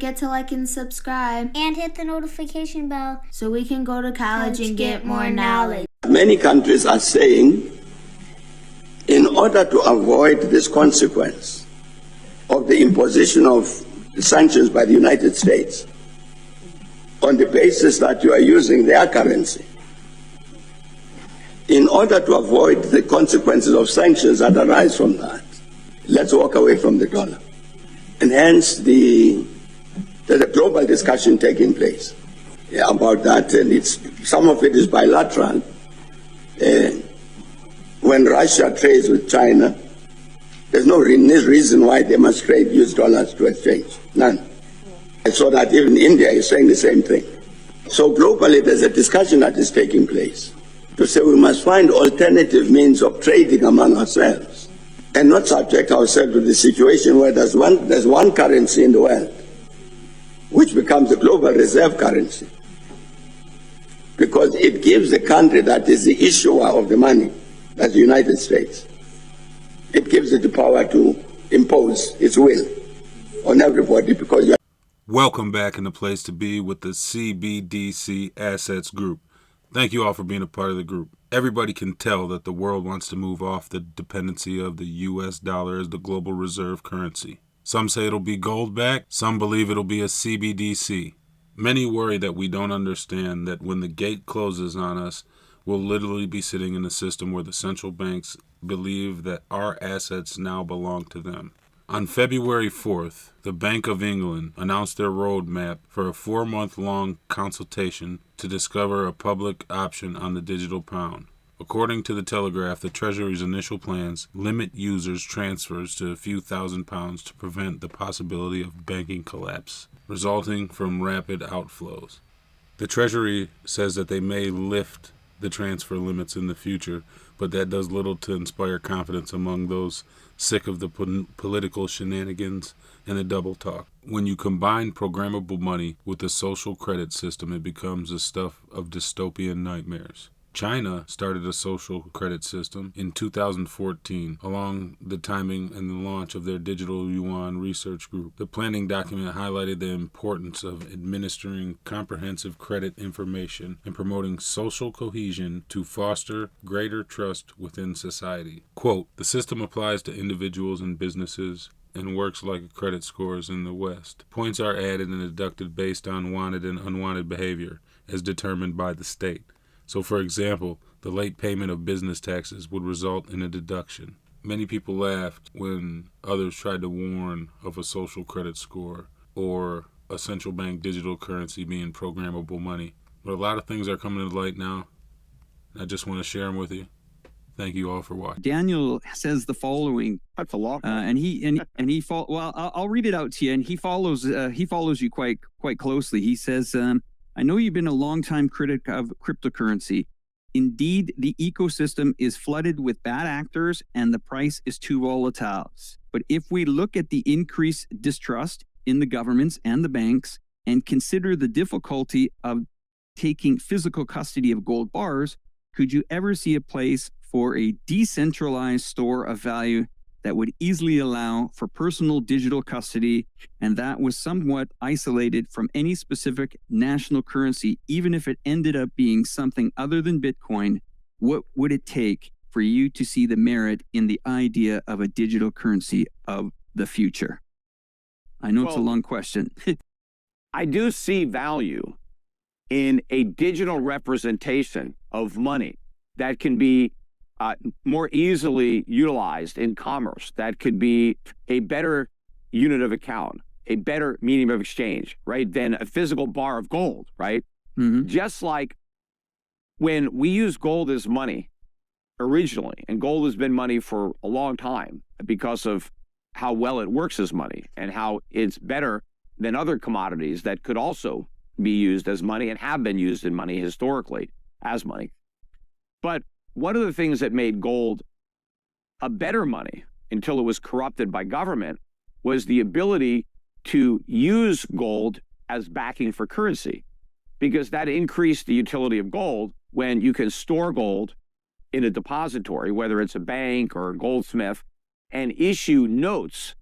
forget to like and subscribe. And hit the notification bell so we can go to college and get more knowledge. Many countries are saying, in order to avoid this consequence of the imposition of sanctions by the United States on the basis that you are using their currency, in order to avoid the consequences of sanctions that arise from that, let's walk away from the dollar. And hence there's a global discussion taking place about that, and some of it is bilateral. When Russia trades with China, there's no reason why they must use dollars to exchange. None. I saw that even India is saying the same thing. So globally, there's a discussion that is taking place to say we must find alternative means of trading among ourselves and not subject ourselves to the situation where there's one currency in the world which becomes the global reserve currency, because it gives the country that is the issuer of the money, that's the United States, it gives it the power to impose its will on everybody because you're... Welcome back in the place to be with the CBDC Assets Group. Thank you all for being a part of the group. Everybody can tell that the world wants to move off the dependency of the US dollar as the global reserve currency. Some say it'll be gold backed, some believe it'll be a CBDC. Many worry that we don't understand that when the gate closes on us, we'll literally be sitting in a system where the central banks believe that our assets now belong to them. On February 4th, the Bank of England announced their roadmap for a 4-month-long consultation to discover a public option on the digital pound. According to the Telegraph, the Treasury's initial plans limit users' transfers to a few £1,000s to prevent the possibility of banking collapse, resulting from rapid outflows. The Treasury says that they may lift the transfer limits in the future, but that does little to inspire confidence among those sick of the political shenanigans and the double talk. When you combine programmable money with the social credit system, it becomes the stuff of dystopian nightmares. China started a social credit system in 2014, along the timing and the launch of their digital yuan research group. The planning document highlighted the importance of administering comprehensive credit information and promoting social cohesion to foster greater trust within society. Quote, the system applies to individuals and businesses and works like credit scores in the West. Points are added and deducted based on wanted and unwanted behavior as determined by the state. So, for example, the late payment of business taxes would result in a deduction. Many people laughed when others tried to warn of a social credit score or a central bank digital currency being programmable money. But a lot of things are coming to light now. I just want to share them with you. Thank you all for watching. Daniel says the following. That's a lot. I'll read it out to you. And he follows you quite closely. He says, I know you've been a longtime critic of cryptocurrency. Indeed, the ecosystem is flooded with bad actors and the price is too volatile. But if we look at the increased distrust in the governments and the banks and consider the difficulty of taking physical custody of gold bars, could you ever see a place for a decentralized store of value that would easily allow for personal digital custody, and that was somewhat isolated from any specific national currency, even if it ended up being something other than Bitcoin? What would it take for you to see the merit in the idea of a digital currency of the future? I know it's a long question. I do see value in a digital representation of money that can be more easily utilized in commerce, that could be a better unit of account, a better medium of exchange, right, than a physical bar of gold, right? Mm-hmm. Just like when we use gold as money originally, and gold has been money for a long time because of how well it works as money and how it's better than other commodities that could also be used as money and have been used in money historically as money. But one of the things that made gold a better money until it was corrupted by government was the ability to use gold as backing for currency, because that increased the utility of gold when you can store gold in a depository, whether it's a bank or a goldsmith, and issue notes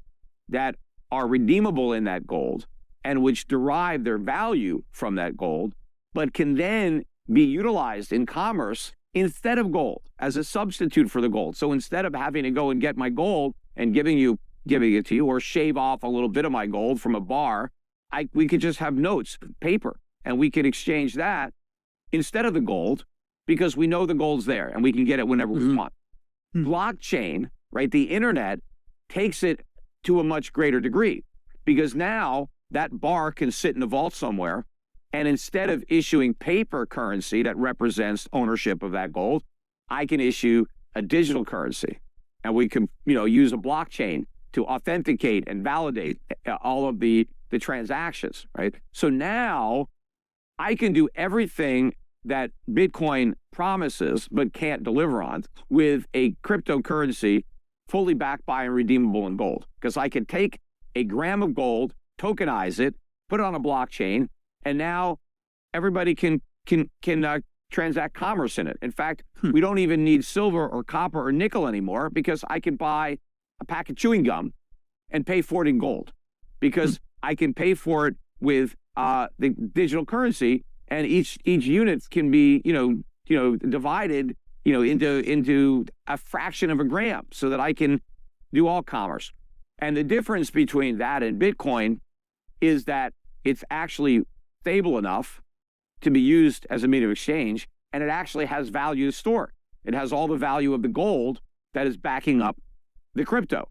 that are redeemable in that gold and which derive their value from that gold, but can then be utilized in commerce instead of gold as a substitute for the gold. So instead of having to go and get my gold and giving it to you, or shave off a little bit of my gold from a bar, we could just have notes, paper, and we could exchange that instead of the gold, because we know the gold's there and we can get it whenever we want. Blockchain, right? The internet takes it to a much greater degree, because now that bar can sit in a vault somewhere, and instead of issuing paper currency that represents ownership of that gold, I can issue a digital currency, and we can, use a blockchain to authenticate and validate all of the transactions, right? So now I can do everything that Bitcoin promises but can't deliver on with a cryptocurrency fully backed by and redeemable in gold. Because I can take a gram of gold, tokenize it, put it on a blockchain, and now everybody can transact commerce in it. In fact, we don't even need silver or copper or nickel anymore, because I can buy a pack of chewing gum and pay for it in gold, because I can pay for it with the digital currency, and each unit can be divided into a fraction of a gram, so that I can do all commerce. And the difference between that and Bitcoin is that it's actually stable enough to be used as a medium of exchange, and it actually has value to store. It has all the value of the gold that is backing up the crypto.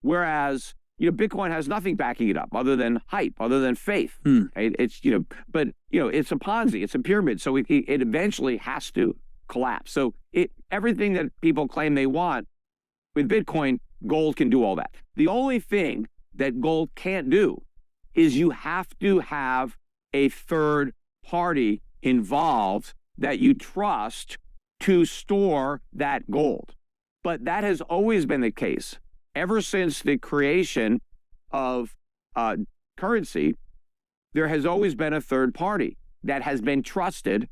Whereas, Bitcoin has nothing backing it up other than hype, other than faith. Right? It's, but it's a Ponzi, it's a pyramid. So it eventually has to collapse. So everything that people claim they want with Bitcoin, gold can do all that. The only thing that gold can't do is you have to have a third party involved that you trust to store that gold. But that has always been the case. Ever since the creation of currency, there has always been a third party that has been trusted.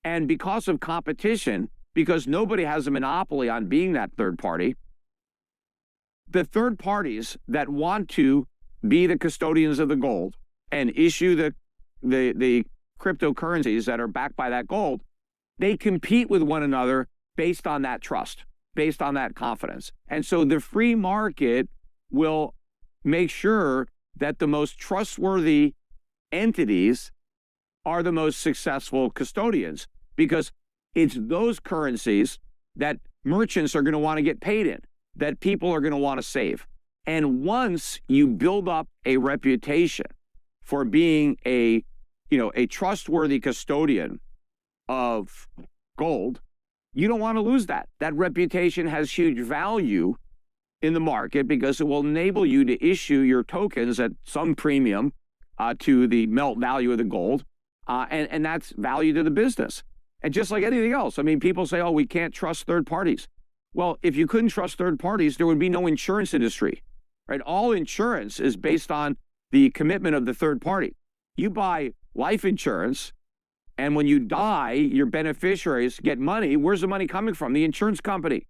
And because of competition, because nobody has a monopoly on being that third party, the third parties that want to be the custodians of the gold and issue the cryptocurrencies that are backed by that gold, they compete with one another based on that trust, based on that confidence. And so the free market will make sure that the most trustworthy entities are the most successful custodians, because it's those currencies that merchants are going to want to get paid in, that people are going to want to save. And once you build up a reputation for being a trustworthy custodian of gold, you don't want to lose that. That reputation has huge value in the market, because it will enable you to issue your tokens at some premium to the melt value of the gold. And that's value to the business. And just like anything else, I mean, people say, oh, we can't trust third parties. Well, if you couldn't trust third parties, there would be no insurance industry, right? All insurance is based on the commitment of the third party. You buy life insurance, and when you die, your beneficiaries get money. Where's the money coming from? The insurance company.